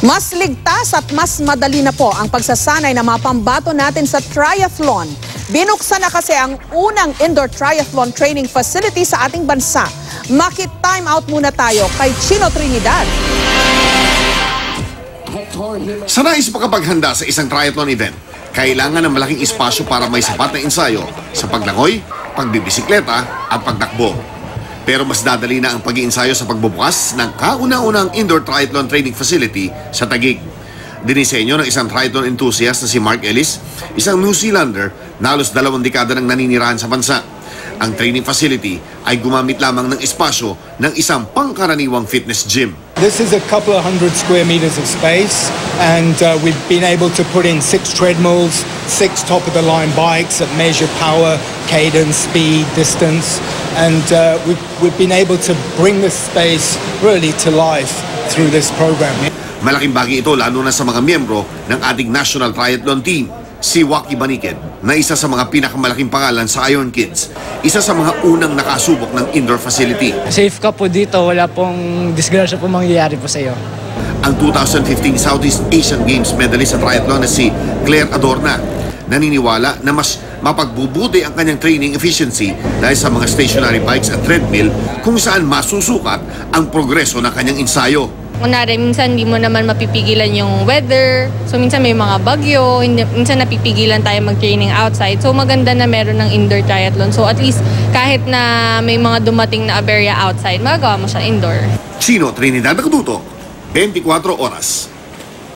Mas ligtas at mas madali na po ang pagsasanay ng mga pambato natin sa triathlon. Binuksan na kasi ang unang indoor triathlon training facility sa ating bansa. Maki-time out muna tayo kay Chino Trinidad. Sa nais makapaghanda sa isang triathlon event, kailangan ng malaking espasyo para may sapat na ensayo sa paglangoy, pagbibisikleta at pagtakbo. Pero mas dadali na ang pag-iensayo sa pagbubukas ng kauna-unang indoor triathlon training facility sa Taguig. Dinisenyo ng isang triathlon enthusiast na si Mark Ellis, isang New Zealander na halos 2 dekada nang naninirahan sa bansa. Ang training facility ay gumamit lamang ng espasyo ng isang pangkaraniwang fitness gym. This is a couple of 100 square meters of space, and we've been able to put in 6 treadmills, 6 top-of-the-line bikes that measure power, cadence, speed, distance, and we've been able to bring this space really to life through this program. Malaking bagay ito lalo na sa mga miyembro ng ating national triathlon team. Si Waki Baniked, na isa sa mga pinakamalaking pangalan sa Iron Kids, isa sa mga unang nakasubok ng indoor facility. Safe ka po dito, wala pong disgrasya po mangyayari po sa iyo. Ang 2015 Southeast Asian Games medalist sa triathlon na si Claire Adorna, naniniwala na mas mapagbubuti ang kanyang training efficiency dahil sa mga stationary bikes at treadmill kung saan masusukat ang progreso ng kanyang ensayo. Kunwari, minsan hindi mo naman mapipigilan yung weather. So, minsan may mga bagyo. Minsan napipigilan tayo mag-training outside. So, maganda na meron ng indoor triathlon. So, at least kahit na may mga dumating na aberya outside, magagawa mo siya indoor. Chino Trinidad, Nakaduto, 24 Oras.